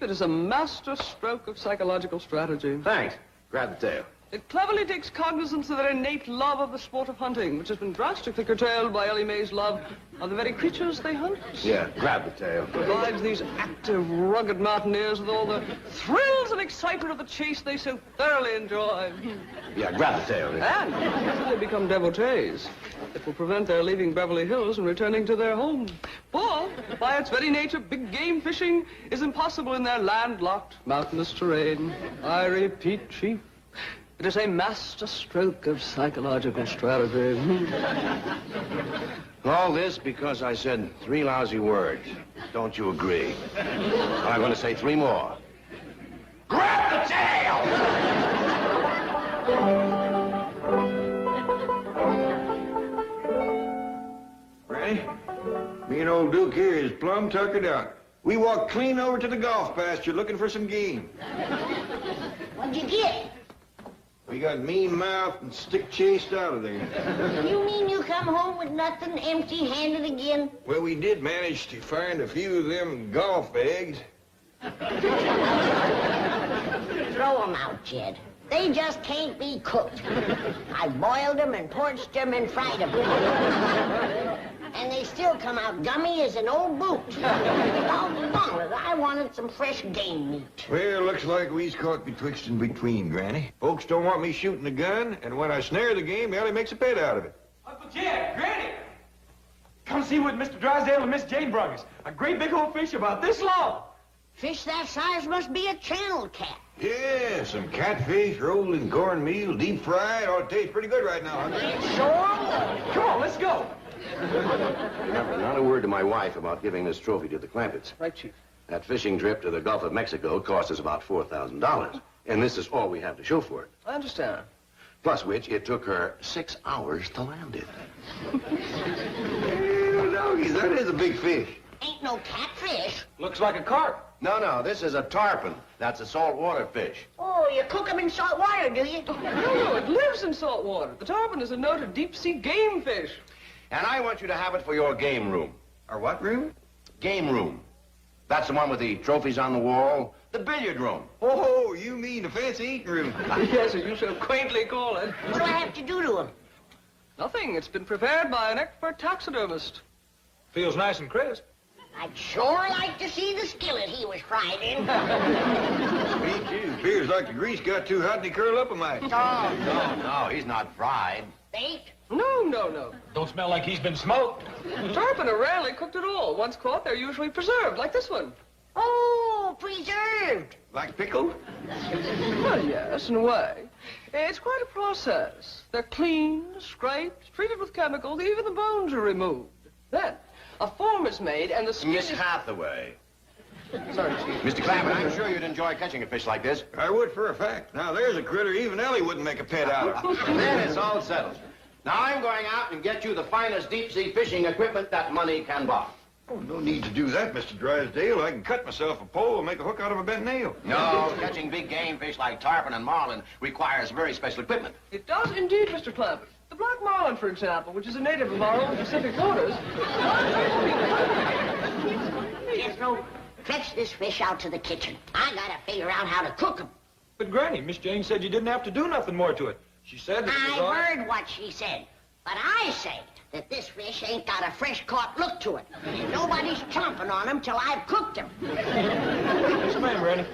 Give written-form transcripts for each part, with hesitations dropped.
it is a master stroke of psychological strategy. Thanks. Grab the tail. It cleverly takes cognizance of their innate love of the sport of hunting, which has been drastically curtailed by Ellie Mae's love of the very creatures they hunt. Yeah, grab the tail. Provides these active, rugged mountaineers with all the thrills and excitement of the chase they so thoroughly enjoy. Yeah, grab the tail. And if they become devotees, it will prevent their leaving Beverly Hills and returning to their home. For, by its very nature, big game fishing is impossible in their landlocked, mountainous terrain. I repeat, Chief, it is a master stroke of psychological strategy. All this because I said 3 lousy words. Don't you agree? I'm going to say 3 more. Grab the tail! Granny, me and old Duke here is plumb tuckered out. We walked clean over to the golf pasture looking for some game. What'd you get? We got mean mouthed and stick chased out of there. You mean you come home with nothing, empty-handed again? Well, we did manage to find a few of them golf eggs. Throw 'em out, Jed. They just can't be cooked. I boiled them and porched them and fried them. And they still come out gummy as an old boot. Doggone it, I wanted some fresh game meat. Well, looks like we's caught betwixt and between, Granny. Folks don't want me shooting the gun, and when I snare the game, Ellie makes a pet out of it. Uncle Jed, Granny! Come see what Mr. Drysdale and Miss Jane brought us. A great big old fish about this long. Fish that size must be a channel cat. Yeah, some catfish rolled in cornmeal, deep fried. Ought to taste pretty good right now, huh? Sure. Come on, let's go. Remember, not a word to my wife about giving this trophy to the Clampetts. Right, Chief. That fishing trip to the Gulf of Mexico cost us about $4,000. And this is all we have to show for it. I understand. Plus which, it took her 6 hours to land it. Well, doggies, that is a big fish. Ain't no catfish. Looks like a carp. No, this is a tarpon. That's a saltwater fish. Oh, you cook 'em in salt water, do you? No, it lives in salt water. The tarpon is a noted deep-sea game fish. And I want you to have it for your game room. Our what room? Game room. That's the one with the trophies on the wall. The billiard room. Oh, you mean the fancy eating room. Yes, as you so quaintly call it. What do I have to do to 'em? Nothing. It's been prepared by an expert taxidermist. Feels nice and crisp. I'd sure like to see the skillet he was fried in. Me too. Feels like the grease got too hot and he curled up a mite. No, he's not fried. Baked? No. Don't smell like he's been smoked. Tarpon are rarely cooked at all. Once caught, they're usually preserved, like this one. Oh, preserved. Like pickled? Well, yes, in a way. It's quite a process. They're cleaned, scraped, treated with chemicals, even the bones are removed. Then, a form is made and the skin Miss is... Hathaway. Sorry, Chief. Mr. Clampett, I'm sure you'd enjoy catching a fish like this. I would for a fact. Now, there's a critter even Ellie wouldn't make a pet out of. Then it's all settled. Now I'm going out and get you the finest deep-sea fishing equipment that money can buy. Oh, no need to do that, Mr. Drysdale. I can cut myself a pole and make a hook out of a bent nail. No, catching big game fish like tarpon and marlin requires very special equipment. It does indeed, Mr. Clampett. The black marlin, for example, which is a native of our own Pacific waters. Jethro, fetch this fish out to the kitchen. I gotta figure out how to cook 'em. But, Granny, Miss Jane said you didn't have to do nothing more to it. She said that it was all... I heard what she said, but I say that this fish ain't got a fresh-caught look to it. And nobody's chomping on him till I've cooked him. Yes, ma'am, Granny.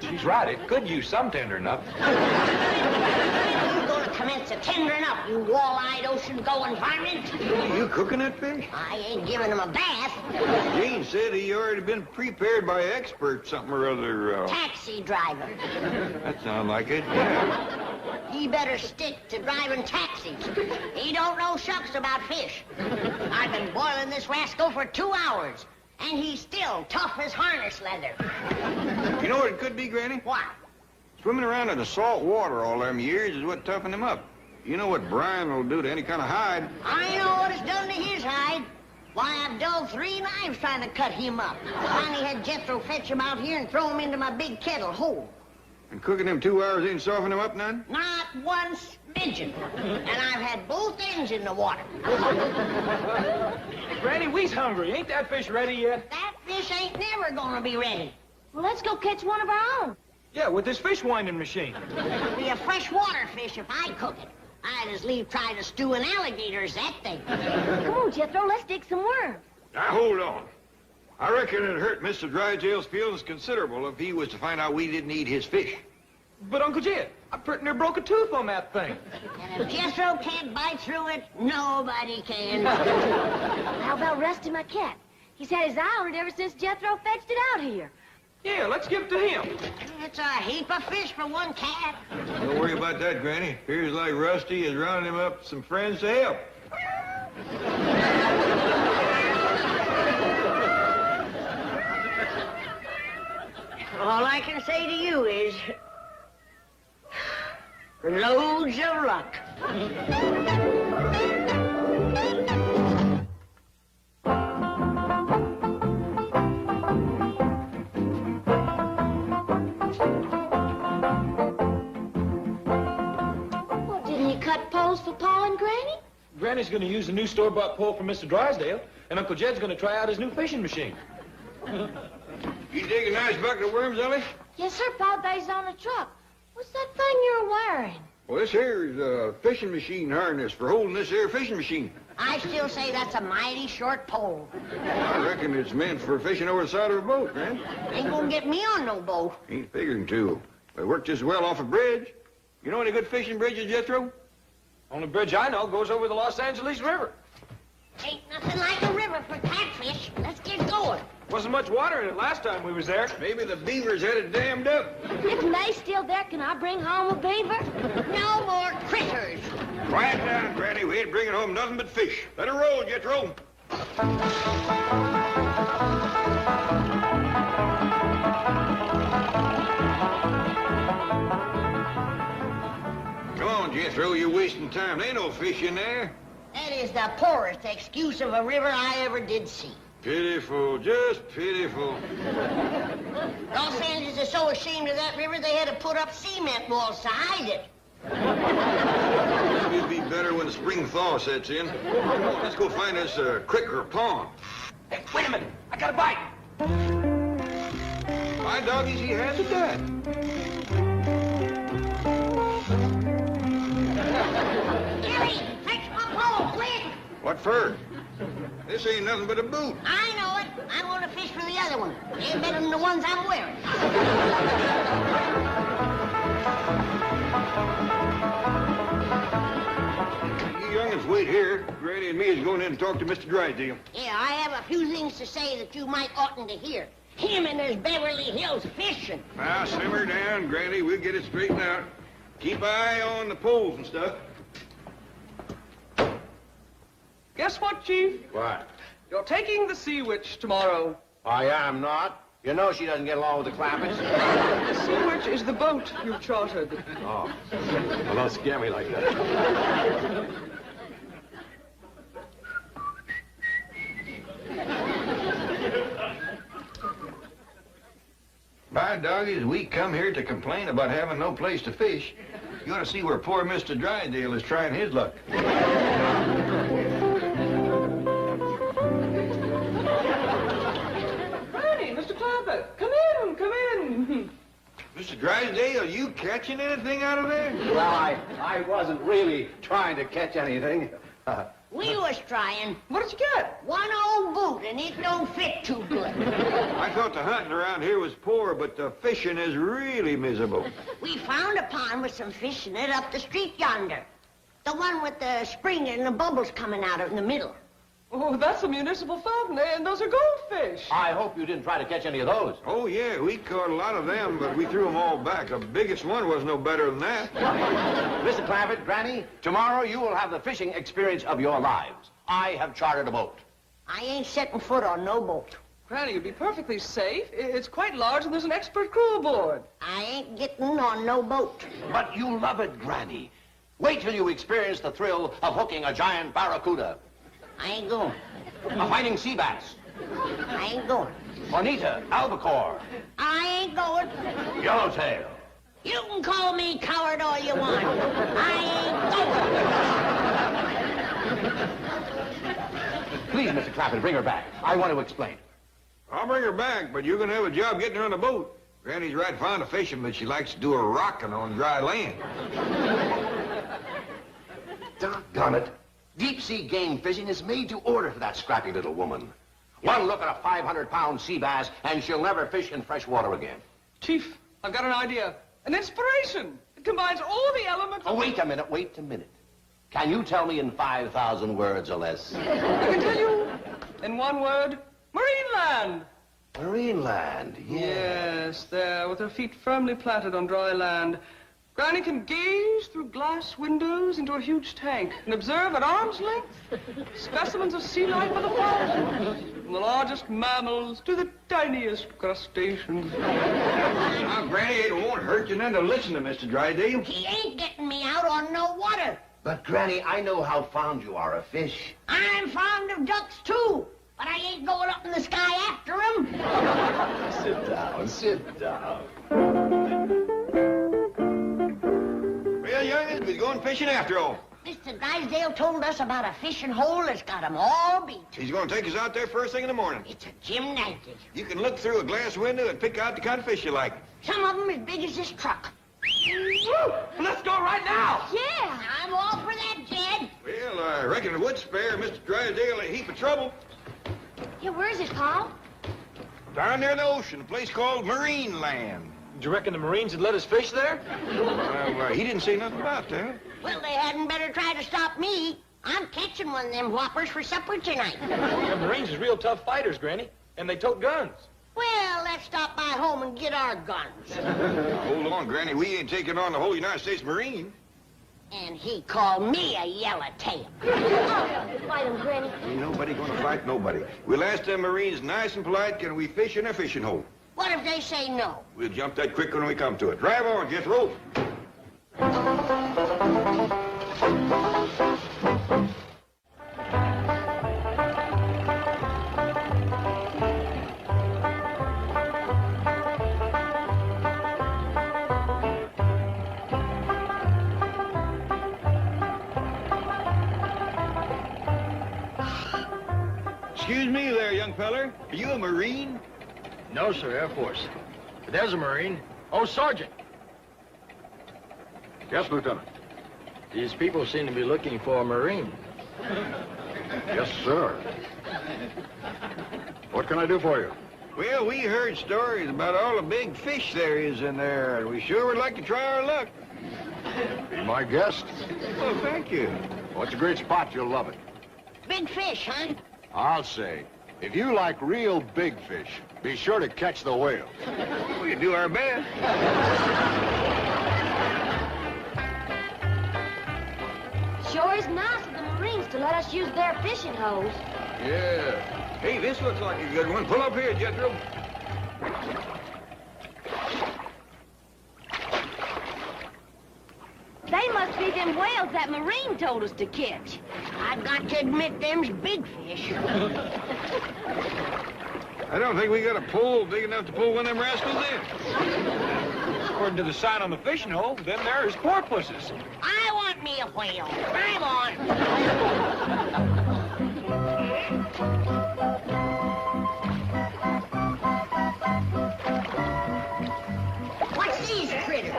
She's right. It could use some tendering up. You're gonna commence a tendering up, you wall-eyed, ocean-going varmint. You cooking that fish? I ain't giving him a bath. Gene said he already been prepared by experts, something or other. Taxi driver. That sounds like it, yeah. He better stick to driving taxis. He don't know shucks about fish. I've been boiling this rascal for 2 hours, and he's still tough as harness leather. You know what it could be, Granny? What? Swimming around in the salt water all them years is what toughened him up. You know what brine will do to any kind of hide. I know what it's done to his hide. Why, I've dulled 3 knives trying to cut him up. Finally had Jethro fetch him out here and throw him into my big kettle whole. And cooking them 2 hours ain't soften them up none? Not one smidgen. And I've had both ends in the water. Hey, Granny, we's hungry. Ain't that fish ready yet? That fish ain't never gonna be ready. Well, let's go catch one of our own. Yeah, with this fish winding machine. It'll be a freshwater fish if I cook it. I'd as leave try to stew an alligator as that thing. Come on, Jethro, let's dig some worms. Now, hold on. I reckon it'd hurt Mr. Drysdale's feelings considerable if he was to find out we didn't eat his fish. But, Uncle Jed, I pretty near broke a tooth on that thing. And if Jethro can't bite through it, nobody can. How about Rusty, my cat? He's had his eye on it ever since Jethro fetched it out here. Yeah, let's give it to him. It's a heap of fish for one cat. Don't worry about that, Granny. Appears like Rusty is rounding him up some friends to help. All I can say to you is... loads of luck. Well, didn't you cut poles for Pa and Granny? Granny's gonna use the new store-bought pole from Mr. Drysdale, and Uncle Jed's gonna try out his new fishing machine. You dig a nice bucket of worms, Ellie? Yes, sir, Pa. They's on the truck. What's that thing you're wearing? Well, this here is a fishing machine harness for holding this here fishing machine. I still say that's a mighty short pole. I reckon it's meant for fishing over the side of a boat, man. Ain't gonna get me on no boat. Ain't figuring to. They work just well off a bridge. You know any good fishing bridges, Jethro? Only bridge I know goes over the Los Angeles River. Ain't nothing like a river for catfish. Let's get going. Wasn't much water in it last time we was there. Maybe the beavers had it dammed up. If May's still there, can I bring home a beaver? No more critters. Quiet down, Granny. We ain't bringing home nothing but fish. Let her roll, Jethro. Come on, Jethro. You're wasting time. There ain't no fish in there. That is the poorest excuse of a river I ever did see. Pitiful, just pitiful. Los Angeles is so ashamed of that river, they had to put up cement walls to hide it. Maybe it'll be better when the spring thaw sets in. Come on, let's go find us a creek or a pond. Hey, wait a minute. I got a bite. My doggies, he has a dad. Gary, fetch my pole, quick! What for? This ain't nothing but a boot. I know it. I want to fish for the other one. They're better than the ones I'm wearing. You youngins wait here. Granny and me is going in and talk to Mr. Drysdale. Yeah, I have a few things to say that you might oughtn't to hear. Him and his Beverly Hills fishing. Now, simmer down, Granny. We'll get it straightened out. Keep an eye on the poles and stuff. Guess what, Chief? What? You're taking the Sea Witch tomorrow. I am not. You know she doesn't get along with the Clappers. The Sea Witch is the boat you've chartered. Oh. Well, don't scare me like that. By doggies, we come here to complain about having no place to fish. You ought to see where poor Mr. Drysdale is trying his luck. Granny, Mr. Clampett, come in. Mr. Drysdale, are you catching anything out of there? Well, I wasn't really trying to catch anything. We was trying. What did you get? One old boot, and it don't fit too good. I thought the hunting around here was poor, but the fishing is really miserable. We found a pond with some fish in it up the street yonder. The one with the spring and the bubbles coming out of it in the middle. Oh, that's a municipal fountain, and those are goldfish. I hope you didn't try to catch any of those. Oh, yeah, we caught a lot of them, but we threw them all back. The biggest one was no better than that. Mr. Clampett, Granny, tomorrow you will have the fishing experience of your lives. I have chartered a boat. I ain't setting foot on no boat. Granny, you'd be perfectly safe. It's quite large, and there's an expert crew aboard. I ain't getting on no boat. But you love it, Granny. Wait till you experience the thrill of hooking a giant barracuda, I ain't going. a fighting sea bass, I ain't going. bonita, albacore, I ain't going. yellowtail, You can call me coward all you want. I ain't going. Please, Mr. Clappett, bring her back. I want to explain. I'll bring her back, but you're gonna have a job getting her on a boat. Granny's right fond of fishing, but she likes to do her rocking on dry land. Doggone it. Deep-sea game fishing is made to order for that scrappy little woman. One look at a 500-pound sea bass, and she'll never fish in fresh water again. Chief, I've got an idea. An inspiration. It combines all the elements Oh, of... wait a minute. Can you tell me in 5,000 words or less? I can tell you in one word, Marineland. Marineland, yeah. Yes, there, with her feet firmly planted on dry land. Granny can gaze through glass windows into a huge tank and observe at arm's length specimens of sea life by the thousands, from the largest mammals to the tiniest crustaceans. Now, Granny, it won't hurt you none to listen to Mr. Drysdale. He ain't getting me out on no water. But, Granny, I know how fond you are of fish. I'm fond of ducks, too. But I ain't going up in the sky after them. Sit down. Well, youngins, we're going fishing after all. Mr. Drysdale told us about a fishing hole that's got 'em all beat. He's going to take us out there first thing in the morning. It's a gymnastic. You can look through a glass window and pick out the kind of fish you like. Some of 'em as big as this truck. Let's go right now. Yeah. I'm all for that, Jed. Well, I reckon it would spare Mr. Drysdale a heap of trouble. Yeah, where is it, Pa? Down there in the ocean, a place called Marineland. Do you reckon the Marines would let us fish there? Well, he didn't say nothing about that. Well, they hadn't better try to stop me. I'm catching one of them whoppers for supper tonight. The Marines is real tough fighters, Granny, and they tote guns. Well, let's stop by home and get our guns. Hold on, Granny. We ain't taking on the whole United States Marine. And he called me a yellowtail. Fight him, Granny. Ain't nobody gonna fight nobody. We'll ask them Marines nice and polite, can we fish in a fishing hole? What if they say no? We'll jump that quick when we come to it. Drive on, Jethro. Excuse me there, young feller. Are you a Marine? No, sir, Air Force. But there's a Marine. Oh, Sergeant. Yes, Lieutenant. These people seem to be looking for a Marine. Yes, sir. What can I do for you? Well, we heard stories about all the big fish there is in there, and we sure would like to try our luck. Be my guest. Oh, thank you. Well, it's a great spot. You'll love it. Big fish, huh? I'll say, if you like real big fish, be sure to catch the whale. We'll do our best. Sure is nice of the Marines to let us use their fishing holes. Yeah. Hey, this looks like a good one. Pull up here, Jethro. They must be them whales that Marine told us to catch. I've got to admit, them's big fish. I don't think we got a pole big enough to pull one of them rascals in. According to the sign on the fishing hole, then there's porpoises. I want me a whale. Drive on. What's these critters?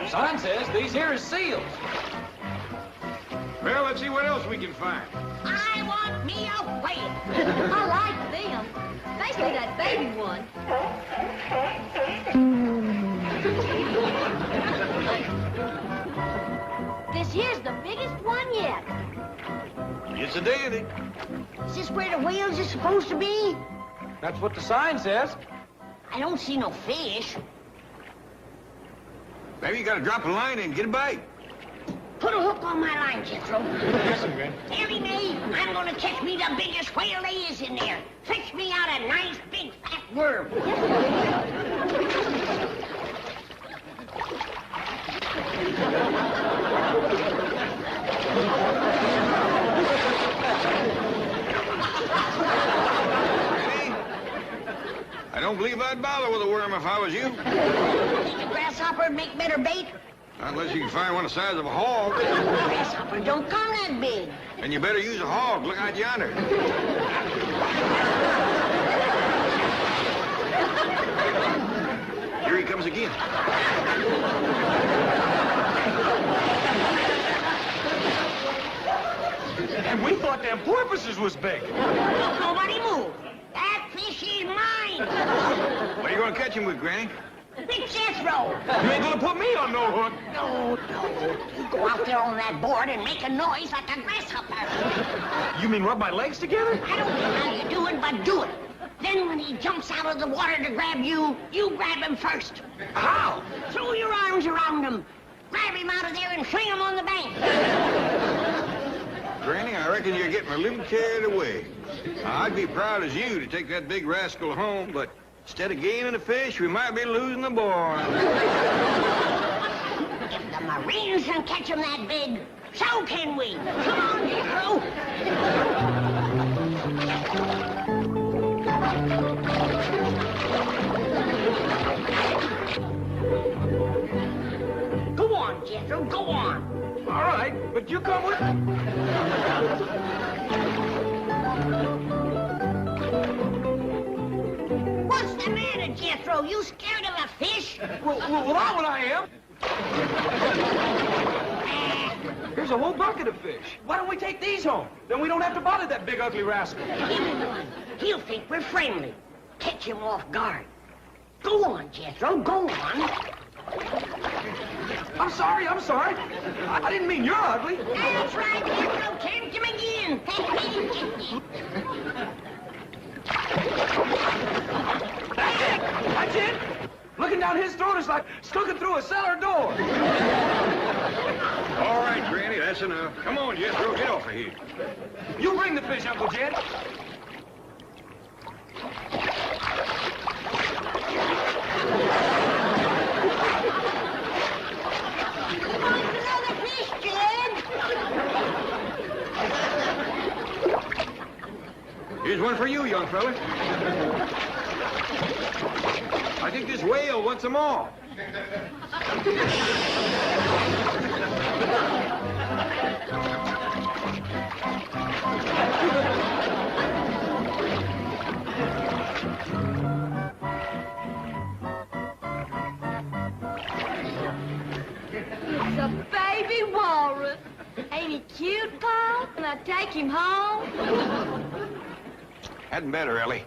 Sign says these here is seals. Well, let's see what else we can find. I want me a whale. I like them, especially that baby one. This here's the biggest one yet. It's a dandy. Is this where the whales are supposed to be? That's what the sign says. I don't see no fish. Maybe you got to drop a line in and get a bite. Put a hook on my line, Jethro. Listen, Granny. Every day, I'm gonna catch me the biggest whale there is in there. Fetch me out a nice big fat worm. I don't don't believe I'd bother with a worm if I was you. Think a grasshopper would make better bait? Unless you can find one the size of a hog. Grasshopper don't come that big. And you better use a hog. Look out yonder. Here he comes again. And we thought them porpoises was big. Nobody move. That fish is mine. What are you going to catch him with, Granny? Big Jethro. You ain't gonna put me on no hook. No. You go out there on that board and make a noise like a grasshopper. You mean rub my legs together? I don't care how you do it, but do it. Then when he jumps out of the water to grab you, you grab him first. How? Throw your arms around him. Grab him out of there and fling him on the bank. Granny, I reckon you're getting a little carried away. Now, I'd be proud as you to take that big rascal home, but instead of gaining the fish, we might be losing the boy. If the Marines can catch him that big, so can we. Come on, Jethro. Go on, Jethro, go on. All right, but you come with me. What's the matter, Jethro? You scared of a fish? Well, that's what I am. Here's a whole bucket of fish. Why don't we take these home? Then we don't have to bother that big ugly rascal. Give him one. He'll think we're friendly. Catch him off guard. Go on, Jethro, go on. I'm sorry. I didn't mean you're ugly. That's right, Jethro. Tempt him again. That's it. Looking down his throat is like looking through a cellar door. All right, Granny, that's enough. Come on, Jethro, get off of here. You bring the fish, Uncle Jed. Another fish, Jed. Here's one for you, young fella. I think this whale wants them all. It's a baby walrus. Ain't he cute, Pa? Can I take him home? Hadn't better, Ellie.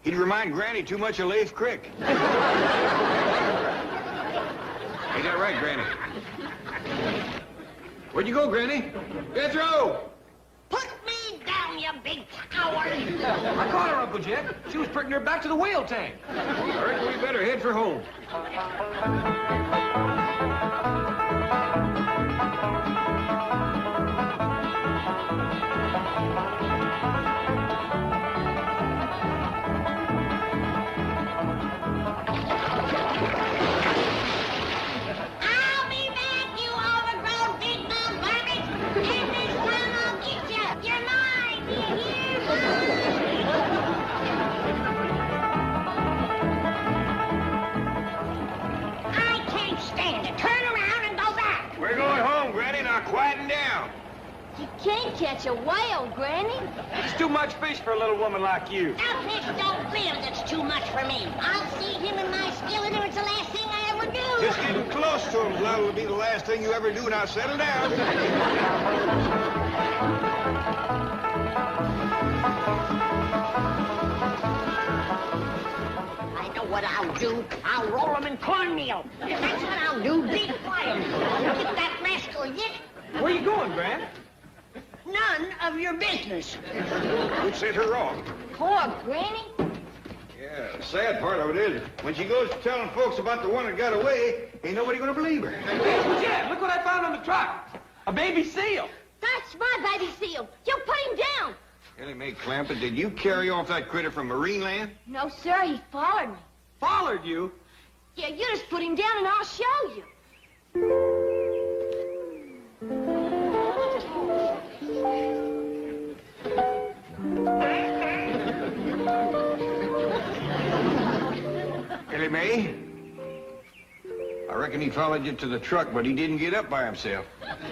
He'd remind Granny too much of Leif Crick. Ain't that right, Granny? Where'd you go, Granny? Jethro! Put me down, you big coward. I caught her, Uncle Jed. She was pricking her back to the whale tank. I reckon we better head for home. I'll be back, you overgrown big mouth varmint. And this time I'll get you. You're mine, do you hear? I can't stand it. Turn around and go back. We're going home, Granny. Now quieten down. You can't catch a whale, Granny. It's too much fish for a little woman like you. Now, fish don't live. That's too much for me. I'll see him in my skillet or it's the last thing I ever do. Just getting close to him, that'll be the last thing you ever do. Now settle down. I know what I'll do. I'll roll him in cornmeal. That's what I'll do. Be quiet. Get that rascal yet? Where you going, Gran? None of your business. Who sent her off? Poor Granny. Yeah, the sad part of it is, when she goes telling folks about the one that got away, ain't nobody gonna believe her. Uncle Jed, look what I found on the truck. A baby seal. That's my baby seal. You put him down. Ellie Mae Clampett, did you carry off that critter from Marine Land? No, sir, he followed me. Followed you. Yeah, you just put him down and I'll show you. he followed you to the truck, but he didn't get up by himself.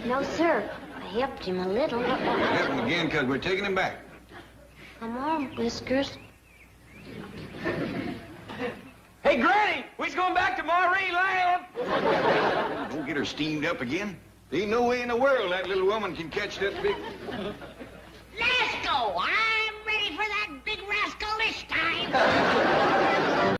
No, sir. I helped him a little. Help him again, because we're taking him back. Come on, Whiskers. Hey, Granny, we's going back to Marie Land. Don't get her steamed up again. There ain't no way in the world that little woman can catch that big... Let's go. I'm ready for that big rascal this time.